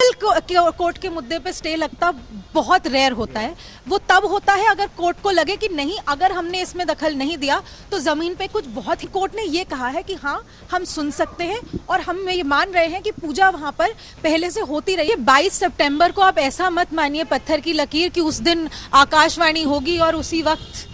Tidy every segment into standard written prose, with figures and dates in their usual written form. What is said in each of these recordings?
Single court के मुद्दे पे स्टे लगता बहुत रेयर होता है। वो तब होता है अगर कोर्ट को लगे कि नहीं, अगर हमने इसमें दखल नहीं दिया तो जमीन पे कुछ बहुत ही, कोर्ट ने ये कहा है कि हाँ हम सुन सकते हैं और हम ये मान रहे हैं कि पूजा वहां पर पहले से होती रही है। 22 सितंबर को आप ऐसा मत मानिए पत्थर की लकीर कि उस दिन आकाशवाणी होगी और उसी वक्त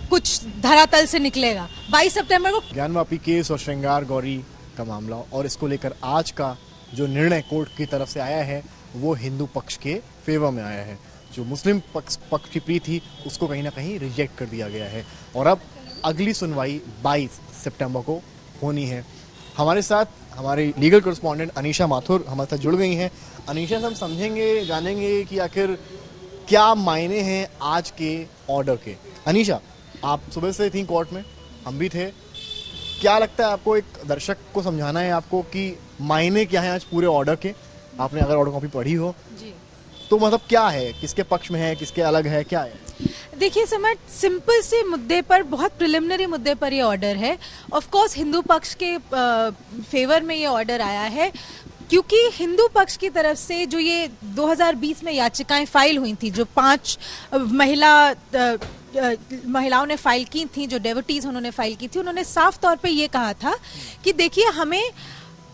कुछ धरातल से निकलेगा। 22 सितंबर को ज्ञानवापी केस और श्रृंगार गौरी का मामला और इसको लेकर आज का जो निर्णय कोर्ट की तरफ से आया है वो हिंदू पक्ष के फेवर में आया है। जो मुस्लिम पक्ष की प्री थी उसको कहीं ना कहीं रिजेक्ट कर दिया गया है और अब अगली सुनवाई 22 सितंबर को होनी है। हमारे साथ हमारे लीगल कॉरेस्पॉन्डेंट अनीशा माथुर हमारे साथ जुड़ गई हैं। अनीशा, हम समझेंगे जानेंगे कि आखिर क्या मायने हैं आज के ऑर्डर के। अनीशा, आप सुबह से थी कोर्ट में, हम भी थे, क्या लगता है आपको, एक दर्शक को समझाना है आपको कि मायने क्या है आज पूरे ऑर्डर के? आपने अगर ऑर्डर कॉपी पढ़ी हो जी, तो मतलब क्या है, किसके पक्ष में है, किसके अलग है, क्या है? देखिए समर, सिंपल से मुद्दे पर, बहुत प्रिलिमिनरी मुद्दे पर ये ऑर्डर है। ऑफ कोर्स हिंदू पक्ष के फेवर में ये ऑर्डर आया है क्योंकि हिंदू पक्ष की तरफ से जो ये 2020 में याचिकाएं फाइल हुई थी, जो 5 महिलाओं ने फाइल की थी, जो डेवोटीज उन्होंने फाइल की थी, उन्होंने साफ तौर पे ये कहा था कि देखिए हमें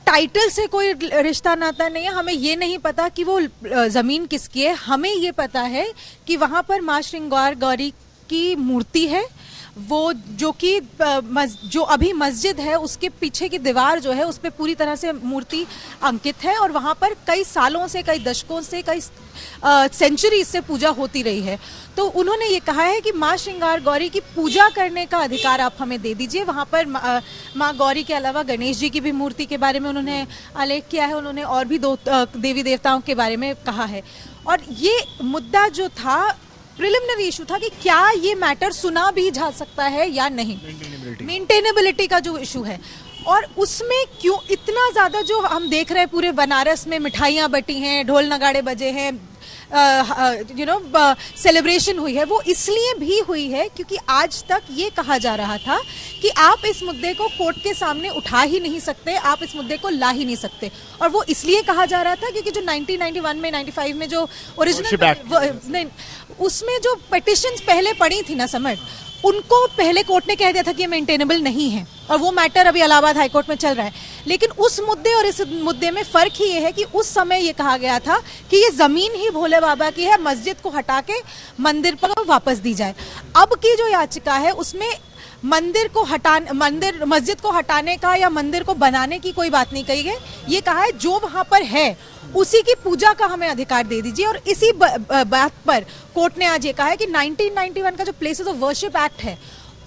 टाइटल से कोई रिश्ता नाता नहीं है, हमें ये नहीं पता कि वो जमीन किसकी है, हमें ये पता है कि वहां पर माँ श्रृंगार गौरी की मूर्ति है, वो जो कि जो अभी मस्जिद है उसके पीछे की दीवार जो है उस पर पूरी तरह से मूर्ति अंकित है और वहाँ पर कई सालों से, कई दशकों से, कई सेंचुरी से पूजा होती रही है। तो उन्होंने ये कहा है कि माँ श्रृंगार गौरी की पूजा करने का अधिकार आप हमें दे दीजिए। वहाँ पर माँ गौरी के अलावा गणेश जी की भी मूर्ति के बारे में उन्होंने आलेख किया है, उन्होंने और भी 2 देवी देवताओं के बारे में कहा है। और ये मुद्दा जो था, प्रिलिमिनरी इशू था कि क्या ये मैटर सुना भी जा सकता है या नहीं, मेंटेनेबिलिटी का जो इशू है। और उसमें क्यों इतना ज़्यादा जो हम देख रहे हैं, पूरे बनारस में मिठाइयाँ बटी हैं, ढोल नगाड़े बजे हैं, सेलिब्रेशन हुई है, वो इसलिए भी हुई है क्योंकि आज तक ये कहा जा रहा था कि आप इस मुद्दे को कोर्ट के सामने उठा ही नहीं सकते, आप इस मुद्दे को ला ही नहीं सकते। और वो इसलिए कहा जा रहा था क्योंकि जो 1991 में 95 में जो ओरिजिनल उसमें जो पिटिशंस पहले पड़ी थी ना समझ, उनको पहले कोर्ट ने कह दिया था कि ये मेंटेनेबल नहीं है और वो मैटर अभी इलाहाबाद हाईकोर्ट में चल रहा है। लेकिन उस मुद्दे और इस मुद्दे में फर्क ही ये है कि उस समय ये कहा गया था कि ये जमीन ही भोले बाबा की है, मस्जिद को हटा के मंदिर पर वापस दी जाए। अब की जो याचिका है उसमें मस्जिद को हटाने का या मंदिर को बनाने की कोई बात नहीं कही गई। ये कहा है जो वहां पर है उसी की पूजा का हमें अधिकार दे दीजिए। और इसी बात पर कोर्ट ने आज ये कहा है कि 1991 का जो प्लेसेस ऑफ वर्शिप एक्ट है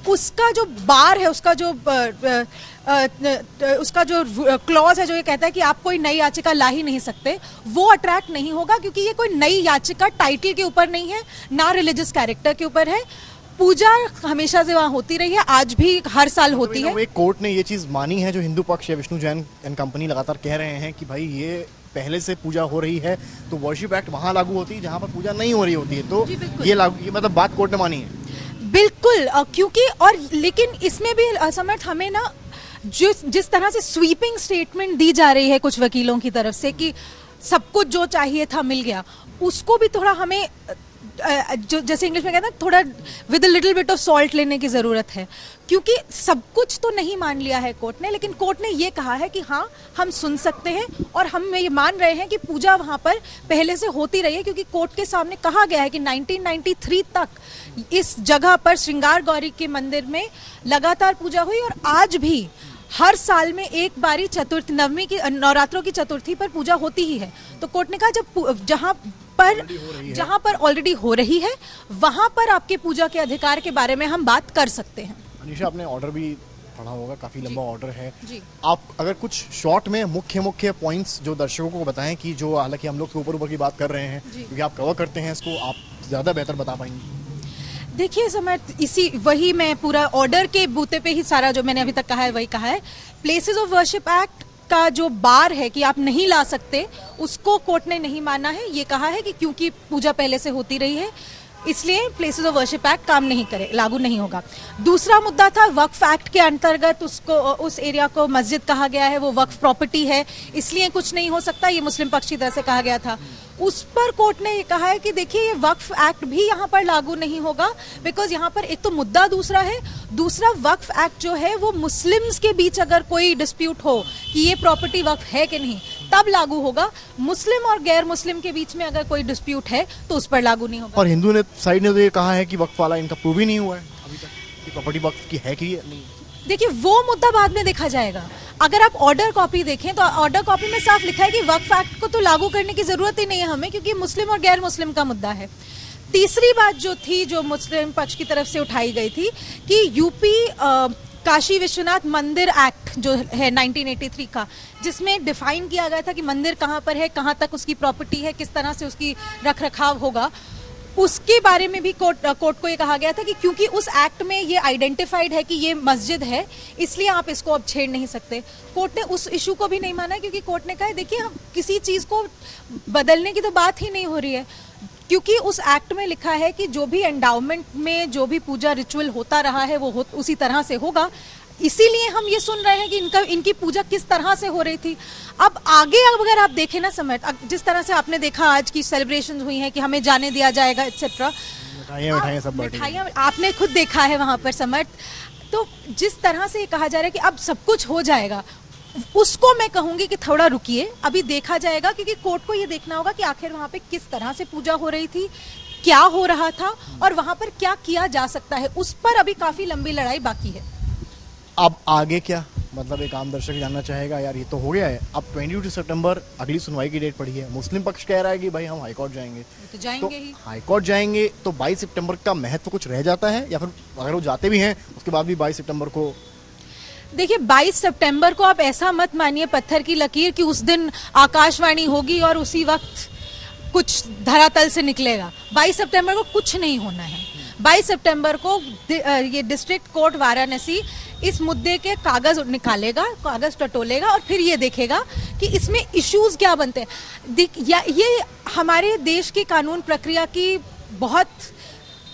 उसका जो बार है, उसका जो क्लॉज है जो ये कहता है कि आप कोई नई याचिका ला ही नहीं सकते, वो अट्रैक्ट नहीं होगा क्योंकि ये कोई नई याचिका टाइटल के ऊपर नहीं है, ना रिलीजियस कैरेक्टर के ऊपर है। पूजा हमेशा से वहाँ होती रही है, आज भी हर साल होती है। एक कोर्ट ने ये चीज मानी है जो हिंदू पक्ष या विष्णु जैन एंड कंपनी लगातार कह रहे हैं कि भाई ये पहले से पूजा हो रही है तो वर्शिप एक्ट वहाँ लागू होती है जहाँ पर पूजा नहीं हो रही होती है, तो ये मतलब बात कोर्ट ने मानी है। बिल्कुल, क्योंकि और लेकिन इसमें भी असमर्थ हमें ना जिस तरह से स्वीपिंग स्टेटमेंट दी जा रही है कुछ वकीलों की तरफ से कि सब कुछ जो चाहिए था मिल गया, उसको भी थोड़ा हमें जो जैसे इंग्लिश में कहते हैं थोड़ा with a little bit of salt लेने की ज़रूरत है। क्योंकि सब कुछ तो नहीं मान लिया है कोर्ट ने, लेकिन कोर्ट ने ये कहा है कि हाँ हम सुन सकते हैं और हम ये मान रहे हैं कि पूजा वहाँ पर पहले से होती रही है क्योंकि कोर्ट के सामने कहा गया है कि 1993 तक इस जगह पर श्रृंगार गौरी के मंदिर में लगातार पूजा हुई और आज भी हर साल में एक बारी चतुर्थी, नवमी की, नवरात्रों की चतुर्थी पर पूजा होती ही है। तो कोर्ट ने कहा जहाँ पर ऑलरेडी हो रही है वहां पर आपके पूजा के अधिकार के बारे में हम बात कर सकते हैं। अनीशा, आपने ऑर्डर भी पढ़ा होगा, काफी लंबा ऑर्डर है जी। आप अगर कुछ शॉर्ट में मुख्य पॉइंट्स जो दर्शकों को बताएं कि जो हालांकि हम लोग तो ऊपर की बात कर रहे हैं क्योंकि आप कवर करते हैं इसको, आप ज्यादा बेहतर बता पाएंगे। देखिए समय वही मैं पूरा ऑर्डर के बूते पे ही सारा जो मैंने अभी तक कहा है वही कहा है। प्लेसेस ऑफ वर्शिप एक्ट का जो बार है कि आप नहीं ला सकते, उसको कोर्ट ने नहीं माना है। ये कहा है कि क्योंकि पूजा पहले से होती रही है। इसलिए प्लेसेस ऑफ वर्शिप एक्ट काम नहीं करे, लागू नहीं होगा। दूसरा मुद्दा था वक्फ एक्ट के अंतर्गत उसको, उस एरिया को मस्जिद कहा गया है, वो वक्फ प्रॉपर्टी है, इसलिए कुछ नहीं हो सकता, ये मुस्लिम पक्ष की तरफ से कहा गया था। उस पर कोर्ट ने ये कहा है कि देखिए ये वक्फ एक्ट भी यहाँ पर लागू नहीं होगा, बिकॉज यहाँ पर एक तो मुद्दा दूसरा है, दूसरा वक्फ एक्ट जो है वो मुस्लिम्स के बीच अगर कोई डिस्प्यूट हो कि ये प्रॉपर्टी वक्फ है कि नहीं तब लागू होगा, मुस्लिम और गैर मुस्लिम के बीच में अगर कोई डिस्प्यूट है तो उस पर लागू नहीं होगा। और हिंदू ने साइड ने तो ये कहा है कि वक्फ वाला इनका प्रूव ही नहीं हुआ है अभी तक कि प्रॉपर्टी वक्फ की है कि नहीं। देखिए वो मुद्दा बाद में देखा जाएगा। अगर आप ऑर्डर कॉपी देखें तो ऑर्डर कॉपी में साफ लिखा है कि वक्फ एक्ट को तो लागू करने की जरूरत ही नहीं है हमें, क्योंकि मुस्लिम और गैर मुस्लिम का मुद्दा है। तीसरी बात जो थी, जो मुस्लिम पक्ष की तरफ से उठाई गई थी कि यूपी काशी विश्वनाथ मंदिर एक्ट जो है 1983 का, जिसमें डिफाइन किया गया था कि मंदिर कहाँ पर है, कहाँ तक उसकी प्रॉपर्टी है, किस तरह से उसकी रख रखाव होगा, उसके बारे में भी कोर्ट को ये कहा गया था कि क्योंकि उस एक्ट में ये आइडेंटिफाइड है कि ये मस्जिद है, इसलिए आप इसको अब छेड़ नहीं सकते। कोर्ट ने उस इशू को भी नहीं माना, क्योंकि कोर्ट ने कहा देखिए हम किसी चीज़ को बदलने की तो बात ही नहीं हो रही है, क्योंकि उस एक्ट में लिखा है कि जो भी एंडाउमेंट में जो भी पूजा रिचुअल होता रहा है वो उसी तरह से होगा। इसीलिए हम ये सुन रहे हैं कि इनकी पूजा किस तरह से हो रही थी। अब आगे अगर आप देखें ना समय, जिस तरह से आपने देखा आज की सेलिब्रेशंस हुई हैं कि हमें जाने दिया जाएगा एक्सेट्रा, मिठाइयाँ आपने खुद देखा है वहाँ पर समर्थ, तो जिस तरह से ये कहा जा रहा है कि अब सब कुछ हो जाएगा, उसको मैं कहूंगी कि थोड़ा रुकिए, अभी देखा जाएगा, क्योंकि कोर्ट को ये देखना होगा कि आखिर वहाँ पे किस तरह से पूजा हो रही थी, क्या हो रहा था और वहाँ पर क्या किया जा सकता है, उस पर अभी काफी लंबी लड़ाई बाकी है। अब आगे क्या, मतलब एक आम दर्शक जानना चाहेगा यार ये तो हो गया है, अब 22 सितंबर अगली सुनवाई की डेट पड़ी है, मुस्लिम पक्ष कह रहा है कि भाई हम हाईकोर्ट जाएंगे, तो जाएंगे ही। हाईकोर्ट जाएंगे तो 22 सितंबर का महत्व कुछ रह जाता है, या फिर अगर वो जाते भी हैं उसके बाद भी 22 सितंबर को? देखिए 22 सितंबर को आप ऐसा मत मानिए पत्थर की लकीर कि उस दिन आकाशवाणी होगी और उसी वक्त कुछ धरातल से निकलेगा। 22 सितंबर को कुछ नहीं होना है। 22 सितंबर को ये डिस्ट्रिक्ट कोर्ट वाराणसी इस मुद्दे के कागज निकालेगा, कागज टटोलेगा और फिर ये देखेगा कि इसमें इश्यूज क्या बनते हैं। ये हमारे देश की कानून प्रक्रिया की बहुत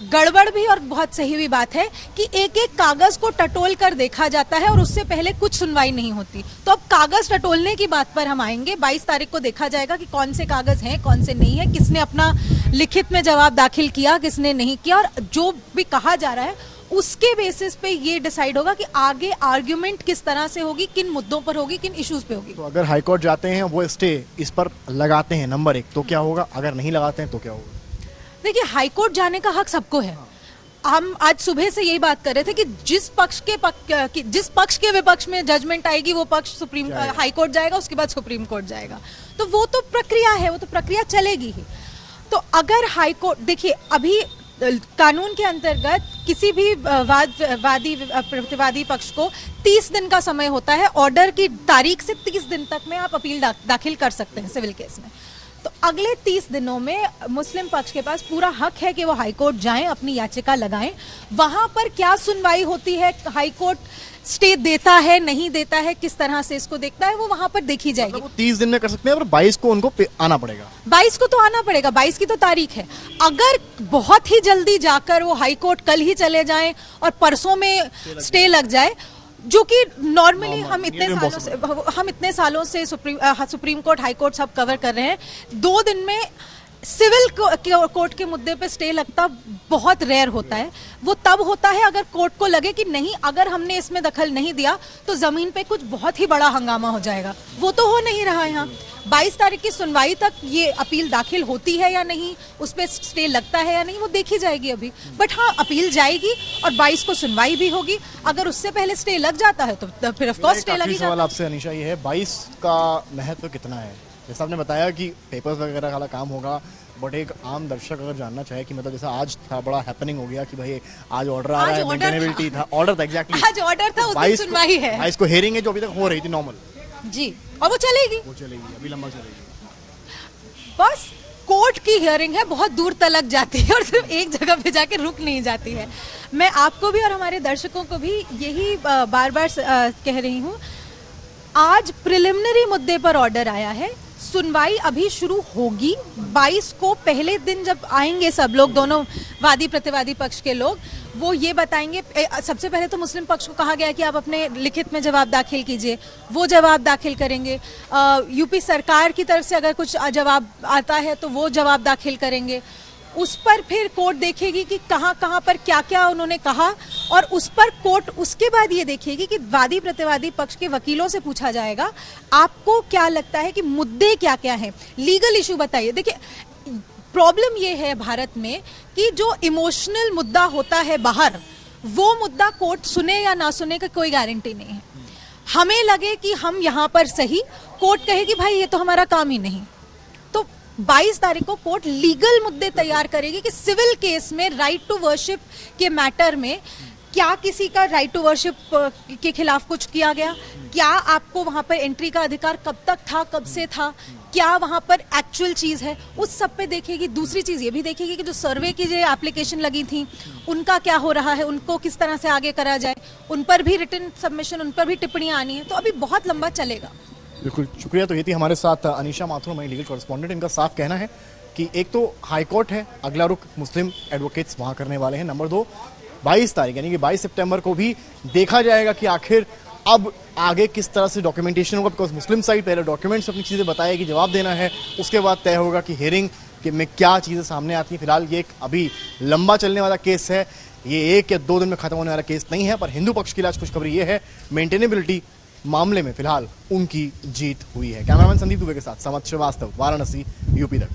गड़बड़ भी और बहुत सही भी बात है कि एक एक कागज को टटोल कर देखा जाता है और उससे पहले कुछ सुनवाई नहीं होती। तो अब कागज टटोलने की बात पर हम आएंगे। 22 तारीख को देखा जाएगा कि कौन से कागज हैं, कौन से नहीं है, किसने अपना लिखित में जवाब दाखिल किया, किसने नहीं किया, और जो भी कहा जा रहा है उसके बेसिस पे ये डिसाइड होगा कि आगे आर्ग्यूमेंट किस तरह से होगी, किन मुद्दों पर होगी, किन इश्यूज पे होगी। तो अगर हाईकोर्ट जाते हैं वो स्टे इस पर लगाते हैं नंबर 1, तो क्या होगा? अगर नहीं लगाते हैं तो क्या होगा? देखिए हाईकोर्ट जाने का हक सबको है। हम आज सुबह से यही बात कर रहे थे कि जिस पक्ष के विपक्ष में जजमेंट आएगी वो पक्ष सुप्रीम हाईकोर्ट जाएगा, उसके बाद सुप्रीम कोर्ट जाएगा। तो वो तो प्रक्रिया है, वो तो प्रक्रिया चलेगी ही। तो अगर हाईकोर्ट, देखिए अभी कानून के अंतर्गत किसी भी प्रतिवादी पक्ष को 30 दिन का समय होता है, ऑर्डर की तारीख से 30 दिन तक में आप अपील दाखिल कर सकते हैं सिविल केस में। तो अगले 30 दिनों में मुस्लिम पक्ष के पास पूरा हक है कि वो हाईकोर्ट जाएं, अपनी याचिका लगाएं। वहां पर क्या सुनवाई होती है, हाईकोर्ट स्टे देता है नहीं देता है, किस तरह से इसको देखता है, वो वहां पर देखी जाएगी। मतलब वो 30 दिन में कर सकते हैं, पर 22 को उनको आना पड़ेगा। 22 को तो आना पड़ेगा, 22 की तो तारीख है। अगर बहुत ही जल्दी जाकर वो हाईकोर्ट कल ही चले जाएं और परसों में स्टे लग जाए, जो कि नॉर्मली हम इतने सालों से सुप्रीम कोर्ट, हाई कोर्ट सब कवर कर रहे हैं, 2 दिन में सिविल कोर्ट के मुद्दे पे स्टे लगता बहुत रेयर होता है। वो तब होता है अगर कोर्ट को लगे कि नहीं, अगर हमने इसमें दखल नहीं दिया तो जमीन पे कुछ बहुत ही बड़ा हंगामा हो जाएगा। वो तो हो नहीं रहा है यहाँ। 22 तारीख की सुनवाई तक ये अपील दाखिल होती है या नहीं, उस पर स्टे लगता है या नहीं, वो देखी जाएगी अभी। बट हाँ, अपील जाएगी और 22 को सुनवाई भी होगी। अगर उससे पहले स्टे लग जाता है तो फिर ऑफ कोर्स स्टे लगी जाता है। सवाल आपसे अनीशा ये है, 22 का महत्व कितना है? जैसा आपने बताया कि पेपर्स वगैरह वाला काम होगा, बट एक आम दर्शक अगर जानना चाहे कि मतलब जैसा आज था, बड़ा हैपनिंग हो गया कि भाई आज ऑर्डर आ रहा है, मेंटेनेबिलिटी था, ऑर्डर था एग्जैक्टली, आज ऑर्डर था, उस दिन सुनवाई है। 22 को हेयरिंग है जो अभी तक हो रही थी नॉर्मल जी, और वो चलेगी, अभी लंबा चलेगी। बस कोर्ट की हियरिंग है, बहुत दूर तक जाती है और सिर्फ एक जगह पे जाके रुक नहीं जाती है। मैं आपको भी और हमारे दर्शकों को भी यही बार बार कह रही हूँ, आज प्रिलिमिनरी मुद्दे पर ऑर्डर आया है, सुनवाई अभी शुरू होगी 22 को। पहले दिन जब आएंगे सब लोग, दोनों वादी प्रतिवादी पक्ष के लोग, वो ये बताएंगे। सबसे पहले तो मुस्लिम पक्ष को कहा गया कि आप अपने लिखित में जवाब दाखिल कीजिए, वो जवाब दाखिल करेंगे। यूपी सरकार की तरफ से अगर कुछ जवाब आता है तो वो जवाब दाखिल करेंगे। उस पर फिर कोर्ट देखेगी कि कहाँ कहाँ पर क्या क्या उन्होंने कहा, और उस पर कोर्ट उसके बाद ये देखेगी कि वादी प्रतिवादी पक्ष के वकीलों से पूछा जाएगा आपको क्या लगता है कि मुद्दे क्या क्या हैं, लीगल इशू बताइए। देखिए, प्रॉब्लम ये है भारत में कि जो इमोशनल मुद्दा होता है बाहर, वो मुद्दा कोर्ट सुने या ना सुने का कोई गारंटी नहीं है। हमें लगे कि हम यहाँ पर सही, कोर्ट कहे कि भाई ये तो हमारा काम ही नहीं। तो 22 तारीख को कोर्ट लीगल मुद्दे तैयार करेगी कि सिविल केस में राइट टू वर्शिप के मैटर में क्या किसी का राइट टू वर्शिप के खिलाफ कुछ किया गया, क्या आपको वहां पर एंट्री का अधिकार कब तक था, कब से था, क्या वहां पर एक्चुअल चीज है, उस सब पे देखेगी। दूसरी चीज ये भी देखेगी कि जो सर्वे की जो एप्लीकेशन लगी थी उनका क्या हो रहा है, उनको किस तरह से आगे करा जाए, उन पर भी रिटन सबमिशन, उन पर भी टिप्पणियां आनी है। तो अभी बहुत लंबा चलेगा। बिल्कुल, शुक्रिया। तो ये थी हमारे साथ अनीशा माथुर, हमारी लीगल कॉरेस्पॉन्डेंट। इनका साफ कहना है कि एक तो हाई कोर्ट है, अगला रुख मुस्लिम एडवोकेट्स वहां करने वाले हैं। नंबर 2, 22 तारीख यानी कि 22 सितंबर को भी देखा जाएगा कि आखिर अब आगे किस तरह से डॉक्यूमेंटेशन होगा, बिकॉज मुस्लिम साइड पहले डॉक्यूमेंट्स अपनी चीज़ें बताएगी, जवाब देना है, उसके बाद तय होगा कि हियरिंग में क्या चीज़ें सामने आती हैं। फिलहाल ये एक अभी लंबा चलने वाला केस है, ये 1 या 2 दिन में खत्म होने वाला केस नहीं है। पर हिंदू पक्ष के लिए आज खुशखबरी ये है, मेंटेनेबिलिटी मामले में फिलहाल उनकी जीत हुई है। कैमरामैन संदीप दुबे के साथ समत श्रीवास्तव, वाराणसी, यूपी तक।